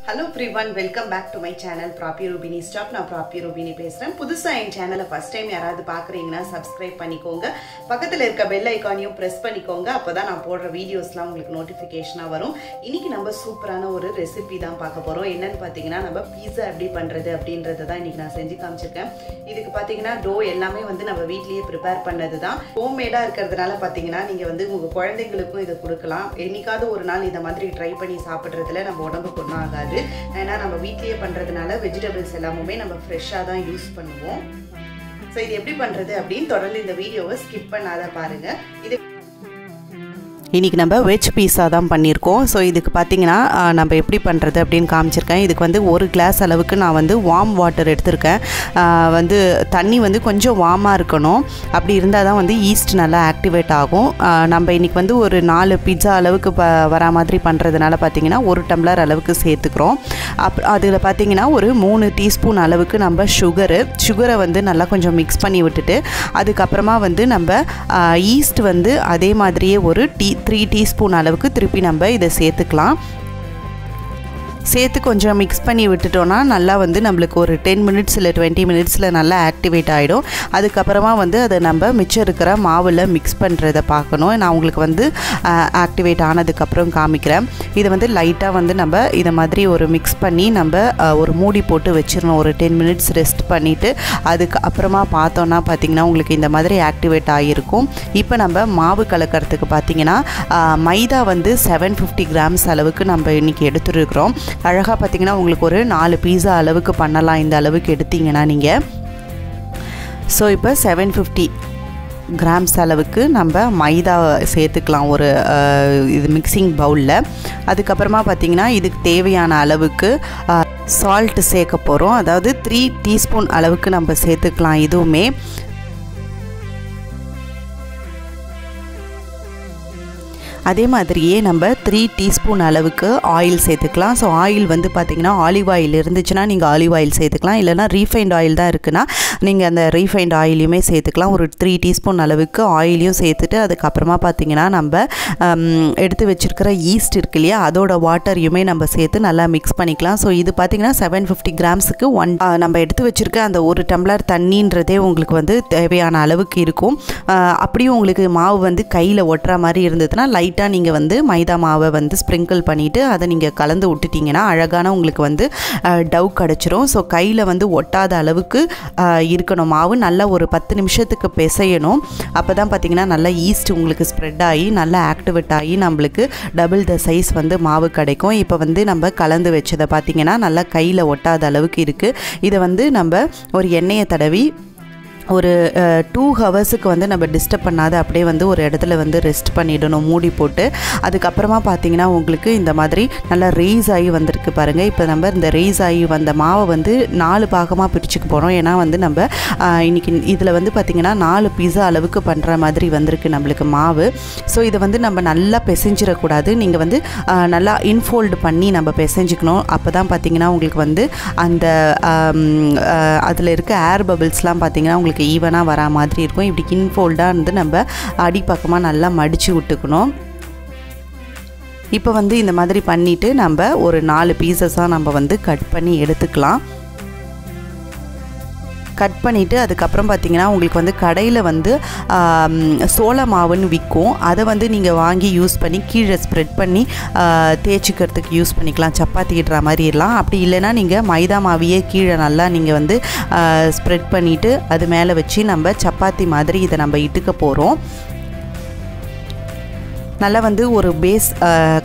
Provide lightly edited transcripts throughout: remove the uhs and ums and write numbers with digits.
Hello everyone, welcome back to my channel Propy Rubini Stop. நான் Propy Rubini பேசுறேன். புதுசா என் சேனலை first time யாராவது பார்க்கறீங்கன்னா subscribe பண்ணிக்கோங்க. பக்கத்துல இருக்க bell icon-ஐயும் press பண்ணிக்கோங்க. அப்பதான் நான் போடுற வீடியோஸ்லாம் உங்களுக்கு நோட்டிஃபிகேஷனா வரும். இன்னைக்கு நம்ம சூப்பரான ஒரு ரெசிபி தான் பார்க்க போறோம். என்னன்னு பாத்தீங்கன்னா நம்ம பீட்சா எப்படி பண்றது அப்படின்றத தான் இன்னைக்கு நான் செஞ்சு காமிச்சிருக்கேன். இதுக்கு பாத்தீங்கன்னா டோ எல்லாமே வந்து நம்ம வீட்லயே prepare பண்ணது தான். ஹோம்மேடா இருக்கிறதுனால பாத்தீங்கன்னா நீங்க வந்து உங்க குழந்தைகளுக்கும் இத கொடுக்கலாம். என்னைக்காவது ஒரு நாள் இந்த மாதிரி ட்ரை பண்ணி சாப்பிடுறதுல நம்ம உடம்புக்கு ஒண்ணும் ஆகாது. ஏன்னா நம்ம வீட்லயே பண்றதுனால வெஜிடபிள்ஸ் எல்லாமே நம்ம ஃப்ரெஷ்ஷா தான் யூஸ் பண்ணுவோம். சோ இது எப்படி பண்றது அப்படினு தொடர்ந்து இந்த வீடியோவை ஸ்கிப் பண்ணாத பாருங்க. இது இன்னைக்கு நம்ம வெஜ் பீஸா தான் பண்ணியிருக்கோம். ஸோ இதுக்கு பார்த்தீங்கன்னா நம்ம எப்படி பண்ணுறது அப்படின்னு காமிச்சிருக்கேன். இதுக்கு வந்து ஒரு கிளாஸ் அளவுக்கு நான் வந்து வார்ம் வாட்டர் எடுத்திருக்கேன். வந்து தண்ணி வந்து கொஞ்சம் வார்மாக இருக்கணும். அப்படி இருந்தால் தான் வந்து ஈஸ்ட் நல்லா ஆக்டிவேட் ஆகும். நம்ம இன்றைக்கி வந்து ஒரு 4 பீட்சா அளவுக்கு வரா மாதிரி பண்ணுறதுனால பார்த்திங்கன்னா 1 டம்ளர் அளவுக்கு சேர்த்துக்கிறோம். அதில் பார்த்திங்கன்னா ஒரு 3 டீஸ்பூன் அளவுக்கு நம்ம சுகரை வந்து நல்லா கொஞ்சம் மிக்ஸ் பண்ணி விட்டுட்டு அதுக்கப்புறமா வந்து நம்ம ஈஸ்ட் வந்து அதே மாதிரியே ஒரு 3 டீஸ்பூன் அளவுக்கு திருப்பி நம்ம இதை சேர்த்துக்கலாம். சேர்த்து கொஞ்சம் மிக்ஸ் பண்ணி விட்டுட்டோன்னா நல்லா வந்து நம்மளுக்கு ஒரு 10 மினிட்ஸ் இல்லை 20 மினிட்ஸில் நல்லா ஆக்டிவேட் ஆகிடும். அதுக்கப்புறமா வந்து அதை நம்ம மிச்சம் இருக்கிற மாவில் மிக்ஸ் பண்ணுறதை பார்க்கணும். நான் உங்களுக்கு வந்து ஆக்டிவேட் ஆனதுக்கப்புறம் காமிக்கிறேன். இதை வந்து லைட்டாக வந்து நம்ம இதை மாதிரி ஒரு மிக்ஸ் பண்ணி நம்ம ஒரு மூடி போட்டு வச்சிடணும். ஒரு 10 மினிட்ஸ் ரெஸ்ட் பண்ணிவிட்டு அதுக்கு அப்புறமா பார்த்தோன்னா பார்த்திங்கன்னா உங்களுக்கு இந்த மாதிரி ஆக்டிவேட் ஆகியிருக்கும். இப்போ நம்ம மாவு கலக்கிறதுக்கு பார்த்திங்கன்னா மைதா வந்து 750 கிராம்ஸ் அளவுக்கு நம்ம இன்றைக்கி எடுத்துருக்கிறோம். அழகாக பார்த்திங்கன்னா உங்களுக்கு ஒரு 4 பீஸா அளவுக்கு பண்ணலாம் இந்த அளவுக்கு எடுத்திங்கன்னா நீங்கள். ஸோ இப்போ 750 கிராம்ஸ் அளவுக்கு நம்ம மைதா சேர்த்துக்கலாம் ஒரு இது மிக்சிங் பவுலில். அதுக்கப்புறமா பார்த்திங்கன்னா இதுக்கு தேவையான அளவுக்கு சால்ட் சேர்க்க போகிறோம். அதாவது 3 டீஸ்பூன் அளவுக்கு நம்ம சேர்த்துக்கலாம். இதுவுமே அதே மாதிரியே நம்ம 3 டீஸ்பூன் அளவுக்கு ஆயில் சேர்த்துக்கலாம். ஸோ ஆயில் வந்து பார்த்திங்கன்னா ஆலிவ் ஆயில் இருந்துச்சுன்னா நீங்கள் ஆலிவ் ஆயில் சேர்த்துக்கலாம். இல்லைனா ரீஃபைண்ட் ஆயில் தான் இருக்குன்னா நீங்கள் அந்த ரீஃபைண்ட் ஆயிலையுமே சேர்த்துக்கலாம். ஒரு 3 டீஸ்பூன் அளவுக்கு ஆயிலையும் சேர்த்துட்டு அதுக்கப்புறமா பார்த்திங்கன்னா நம்ம எடுத்து வச்சுருக்கிற ஈஸ்ட் இருக்கு இல்லையா அதோட வாட்டரையுமே நம்ம சேர்த்து நல்லா மிக்ஸ் பண்ணிக்கலாம். ஸோ இது பார்த்திங்கன்னா 750 கிராம்ஸுக்கு நம்ம எடுத்து வச்சுருக்க அந்த 1 டம்ளர் தண்ணின்றதே உங்களுக்கு வந்து தேவையான அளவுக்கு இருக்கும். அப்படியும் உங்களுக்கு மாவு வந்து கையில் ஒட்டுற மாதிரி இருந்ததுன்னா லைட்டாக நீங்கள் வந்து மைதா மாவை வந்து ஸ்ப்ரிங்கிள் பண்ணிவிட்டு அதை நீங்கள் கலந்து விட்டுட்டிங்கன்னா அழகான உங்களுக்கு வந்து டவ் கிடச்சிரும். ஸோ கையில் வந்து ஒட்டாத அளவுக்கு இருக்கணும் மாவு. நல்லா ஒரு 10 நிமிஷத்துக்கு பிசையணும். அப்போ தான் பார்த்திங்கன்னா நல்லா ஈஸ்ட் உங்களுக்கு ஸ்ப்ரெட் ஆகி நல்லா ஆக்டிவேட் ஆகி நம்மளுக்கு டபுள் த சைஸ் வந்து மாவு கிடைக்கும். இப்போ வந்து நம்ம கலந்து வச்சதை பார்த்திங்கன்னா நல்லா கையில் ஒட்டாத அளவுக்கு இருக்குது. இதை வந்து நம்ம ஒரு எண்ணெயை தடவி ஒரு 2 ஹவர்ஸுக்கு வந்து நம்ம டிஸ்டர்ப் பண்ணாத அப்படியே வந்து ஒரு இடத்துல வந்து ரெஸ்ட் பண்ணிடணும் மூடி போட்டு. அதுக்கப்புறமா பார்த்திங்கன்னா உங்களுக்கு இந்த மாதிரி நல்லா ரெய்ஸ் ஆகி வந்திருக்கு பாருங்கள். இப்போ நம்ம இந்த ரெய்ஸ் ஆகி வந்த மாவை வந்து 4 பாகமாக பிரிச்சுக்க போகிறோம். ஏன்னா வந்து நம்ம இன்றைக்கி இதில் வந்து பார்த்திங்கன்னா 4 பீஸா அளவுக்கு பண்ணுற மாதிரி வந்திருக்கு நம்மளுக்கு மாவு. ஸோ இதை வந்து நம்ம நல்லா பிசைஞ்சிடக்கூடாது. நீங்கள் வந்து நல்லா இன்ஃபோல்டு பண்ணி நம்ம பிசைஞ்சிக்கணும். அப்போ தான் பார்த்திங்கன்னா உங்களுக்கு வந்து அந்த அதில் இருக்க ஏர் பபிள்ஸ்லாம் பார்த்திங்கன்னா உங்களுக்கு ஈவனாக வரா மாதிரி இருக்கும். இப்படி இன்ஃபோல்டாக இருந்து நம்ம அடிப்பக்கமாக நல்லா மடித்து விட்டுக்கணும். இப்போ வந்து இந்த மாதிரி பண்ணிவிட்டு நம்ம ஒரு 4 பீசஸாக நம்ம வந்து கட் பண்ணி எடுத்துக்கலாம். கட் பண்ணிவிட்டு அதுக்கப்புறம் பார்த்திங்கன்னா உங்களுக்கு வந்து கடையில் வந்து சோள மாவுன்னு விற்கும். அதை வந்து நீங்கள் வாங்கி யூஸ் பண்ணி கீழே ஸ்ப்ரெட் பண்ணி தேய்ச்சிக்கிறதுக்கு யூஸ் பண்ணிக்கலாம். சப்பாத்தி இடுற மாதிரி எல்லாம். அப்படி இல்லைன்னா நீங்கள் மைதா மாவையே கீழே நல்லா நீங்கள் வந்து ஸ்ப்ரெட் பண்ணிவிட்டு அது மேலே வச்சு நம்ம சப்பாத்தி மாதிரி இதை நம்ம இட்டுக்க போகிறோம். நல்லா வந்து ஒரு பேஸ்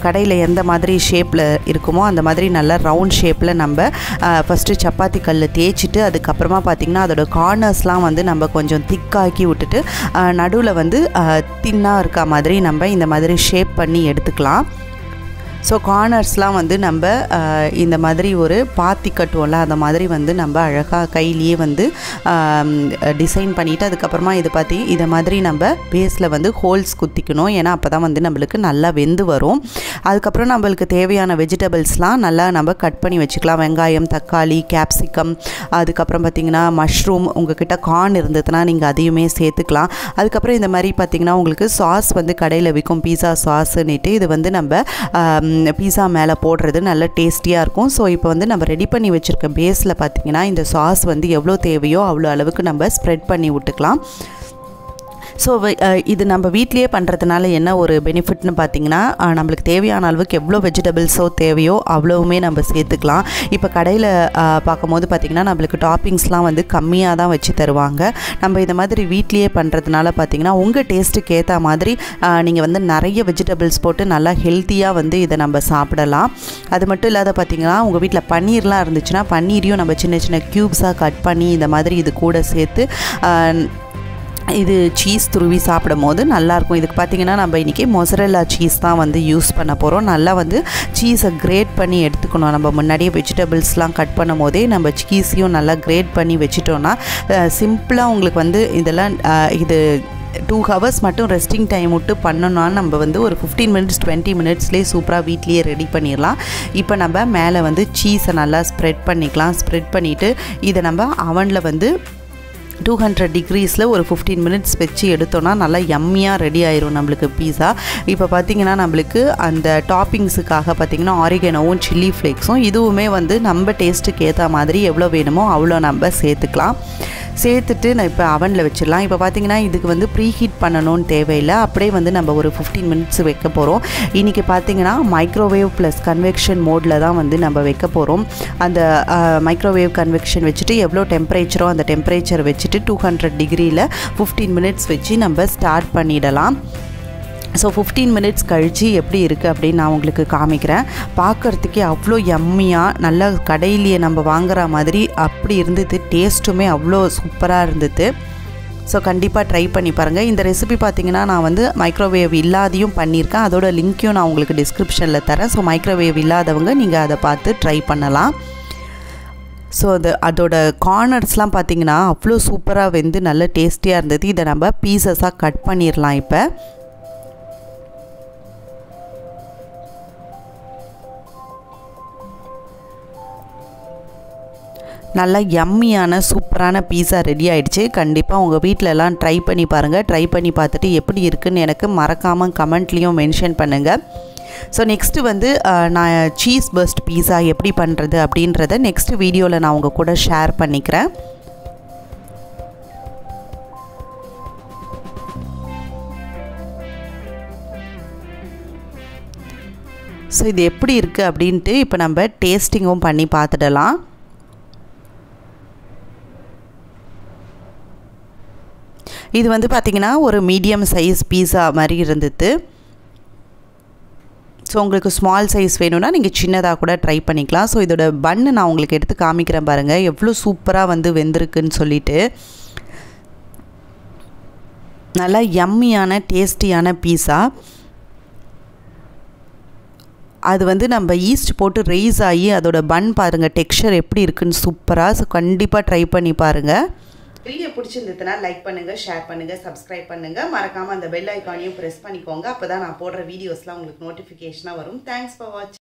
கடையில் எந்த மாதிரி ஷேப்பில் இருக்குமோ அந்த மாதிரி நல்லா ரவுண்ட் ஷேப்பில் நம்ம ஃபஸ்ட்டு சப்பாத்தி கல்லை தேய்ச்சிட்டு அதுக்கப்புறமா பார்த்திங்கன்னா அதோட கார்னர்ஸ்லாம் வந்து நம்ம கொஞ்சம் திக்காக்கி விட்டுட்டு நடுவில் வந்து தின்னாக இருக்க மாதிரி நம்ம இந்த மாதிரி ஷேப் பண்ணி எடுத்துக்கலாம். ஸோ கார்னர்ஸ்லாம் வந்து நம்ம இந்த மாதிரி ஒரு பாத்தி கட்டுவோம்ல அந்த மாதிரி வந்து நம்ம அழகாக கையிலேயே வந்து டிசைன் பண்ணிவிட்டு அதுக்கப்புறமா இதை மாதிரி நம்ம பேஸில் வந்து ஹோல்ஸ் குத்திக்கணும். ஏன்னா அப்போ தான் வந்து நம்மளுக்கு நல்லா வெந்து வரும். அதுக்கப்புறம் நம்மளுக்கு தேவையான வெஜிடபிள்ஸ்லாம் நல்லா நம்ம கட் பண்ணி வச்சுக்கலாம். வெங்காயம், தக்காளி, கேப்சிகம், அதுக்கப்புறம் பார்த்திங்கன்னா மஷ்ரூம், உங்கள்கிட்ட கார்ன் இருந்ததுன்னா நீங்கள் அதையுமே சேர்த்துக்கலாம். அதுக்கப்புறம் இந்த மாதிரி பார்த்திங்கன்னா உங்களுக்கு சாஸ் வந்து கடையில் விற்கும் பீஸா சாஸ்ன்னுட்டு இது வந்து நம்ம பீஸா மேலே போடுறது நல்ல டேஸ்டியாக இருக்கும். ஸோ இப்போ வந்து நம்ம ரெடி பண்ணி வச்சுருக்க பேஸில் பார்த்திங்கன்னா இந்த சாஸ் வந்து எவ்வளோ தேவையோ அவ்வளோ அளவுக்கு நம்ம ஸ்ப்ரெட் பண்ணி விட்டுக்கலாம். ஸோ இது நம்ம வீட்லேயே பண்ணுறதுனால என்ன ஒரு பெனிஃபிட்னு பார்த்திங்கன்னா நம்மளுக்கு தேவையான அளவுக்கு எவ்வளோ வெஜிடபிள்ஸோ தேவையோ அவ்வளோவுமே நம்ம சேர்த்துக்கலாம். இப்போ கடையில் பார்க்கும்போது பார்த்திங்கன்னா நம்மளுக்கு டாப்பிங்ஸ்லாம் வந்து கம்மியாக தான் வச்சு தருவாங்க. நம்ம இந்த மாதிரி வீட்லேயே பண்ணுறதுனால பார்த்திங்கன்னா உங்கள் டேஸ்ட்டுக்கு ஏற்ற மாதிரி நீங்கள் வந்து நிறைய வெஜிடபிள்ஸ் போட்டு நல்லா ஹெல்த்தியாக வந்து இதை நம்ம சாப்பிடலாம். அது மட்டும் இல்லாத பார்த்திங்கன்னா உங்கள் வீட்டில் பன்னீர்லாம் இருந்துச்சுன்னா பன்னீரையும் நம்ம சின்ன சின்ன க்யூப்ஸாக கட் பண்ணி இந்த மாதிரி இது கூட சேர்த்து இது சீஸ் துருவி சாப்பிடும் போது நல்லாயிருக்கும். இதுக்கு பார்த்திங்கன்னா நம்ம இன்றைக்கி மொசரெல்லா சீஸ் தான் வந்து யூஸ் பண்ண போகிறோம். நல்லா வந்து சீஸை கிரேட் பண்ணி எடுத்துக்கணும். நம்ம முன்னாடியே வெஜிடபிள்ஸ்லாம் கட் பண்ணும் போதே நம்ம சீஸையும் நல்லா கிரேட் பண்ணி வச்சிட்டோன்னா சிம்பிளாக உங்களுக்கு வந்து இதெல்லாம் இது 2 hours மட்டும் ரெஸ்டிங் டைம் விட்டு பண்ணோன்னா நம்ம வந்து ஒரு 15 minutes 20 minutesலேயே சூப்பராக வீட்லேயே ரெடி பண்ணிடலாம். இப்போ நம்ம மேலே வந்து சீஸை நல்லா ஸ்ப்ரெட் பண்ணிக்கலாம். ஸ்ப்ரெட் பண்ணிவிட்டு இதை நம்ம அவனில் வந்து 200 degreesல ஒரு 15 minutes வச்சு எடுத்தோன்னா நல்லா யம்மியாக ரெடி ஆயிரும் நம்மளுக்கு பீஸா. இப்போ பார்த்திங்கன்னா நம்மளுக்கு அந்த டாப்பிங்ஸுக்காக பார்த்திங்கன்னா ஆரிகனோவும் சில்லி ஃப்ளேக்ஸும் இதுவுமே வந்து நம்ம டேஸ்ட்டுக்கு ஏற்ற மாதிரி எவ்வளோ வேணுமோ அவ்வளோ நம்ம சேர்த்துக்கலாம். சேர்த்துட்டு நான் இப்போ அவனில் வச்சிடலாம். இப்போ பார்த்திங்கன்னா இதுக்கு வந்து ப்ரீ ஹீட் பண்ணணும்னு தேவையில்லை. அப்படியே வந்து நம்ம ஒரு 15 minutes வைக்க போகிறோம். இன்றைக்கி பார்த்திங்கன்னா மைக்ரோவேவ் ப்ளஸ் கன்வெக்ஷன் மோடில் தான் வந்து நம்ம வைக்க போகிறோம். அந்த மைக்ரோவேவ் கன்வெக்ஷன் வச்சுட்டு எவ்வளோ டெம்பரேச்சரோ அந்த டெம்பரேச்சர் வச்சுட்டு 200 degreeல 15 minutes வச்சு நம்ம ஸ்டார்ட் பண்ணிடலாம். ஸோ 15 minutes கழித்து எப்படி இருக்குது அப்படின்னு நான் உங்களுக்கு காமிக்கிறேன். பார்க்குறதுக்கே அவ்வளோ யம்மியாக நல்லா கடையிலேயே நம்ம வாங்குகிற மாதிரி அப்படி இருந்தது. டேஸ்ட்டுமே அவ்வளோ சூப்பராக இருந்தது. ஸோ கண்டிப்பாக ட்ரை பண்ணி பாருங்கள். இந்த ரெசிபி பார்த்திங்கன்னா நான் வந்து மைக்ரோவேவ் இல்லாதையும் பண்ணியிருக்கேன். அதோட லிங்க்கையும் நான் உங்களுக்கு டிஸ்கிரிப்ஷனில் தரேன். ஸோ மைக்ரோவேவ் இல்லாதவங்க நீங்கள் அதை பார்த்து ட்ரை பண்ணலாம். ஸோ அதோட கார்னர்ஸ்லாம் பார்த்திங்கன்னா அவ்வளோ சூப்பராக வெந்து நல்ல டேஸ்டியாக இருந்தது. இதை நம்ம பீசஸாக கட் பண்ணிடலாம். இப்போ நல்லா யம்மியான சூப்பரான பீஸா ரெடி ஆகிடுச்சு. கண்டிப்பாக உங்கள் வீட்டிலலாம் ட்ரை பண்ணி பாருங்கள். ட்ரை பண்ணி பார்த்துட்டு எப்படி இருக்குதுன்னு எனக்கு மறக்காமல் கமெண்ட்லேயும் மென்ஷன் பண்ணுங்கள். ஸோ நெக்ஸ்ட்டு வந்து நான் சீஸ் பர்ஸ்ட் பீஸா எப்படி பண்ணுறது அப்படின்றத நெக்ஸ்ட் வீடியோவில் நான் உங்கள் கூட ஷேர் பண்ணிக்கிறேன். ஸோ இது எப்படி இருக்குது அப்படின்ட்டு இப்போ நம்ம டேஸ்டிங்கும் பண்ணி பார்த்துடலாம். இது வந்து பார்த்திங்கன்னா ஒரு மீடியம் சைஸ் பீஸா மாதிரி இருந்தது. ஸோ உங்களுக்கு ஸ்மால் சைஸ் வேணும்னா நீங்கள் சின்னதாக கூட ட்ரை பண்ணிக்கலாம். ஸோ இதோட பன்னு நான் உங்களுக்கு எடுத்து காமிக்கிறேன் பாருங்கள் எவ்வளோ சூப்பராக வந்து வெந்திருக்குன்னு சொல்லிட்டு. நல்லா யம்மியான டேஸ்டியான பீஸா. அது வந்து நம்ம ஈஸ்ட் போட்டு ரைஸ் ஆகி அதோட பன் பாருங்கள் டெக்ஸ்சர் எப்படி இருக்குன்னு சூப்பராக. ஸோ கண்டிப்பாக ட்ரை பண்ணி பாருங்கள். வீடியோ பிடிச்சிருந்ததுன்னா லைக் பண்ணுங்கள், ஷேர் பண்ணுங்கள், சப்ஸ்கிரைப் பண்ணுங்கள். மறக்காமல் அந்த பெல் ஐக்கானையும் ப்ரெஸ் பண்ணிக்கோங்க. அப்போ தான் நான் போடுற வீடியோஸ்லாம் உங்களுக்கு நோட்டிஃபிகேஷனாக வரும். தேங்க்ஸ் ஃபார் வாட்சிங்.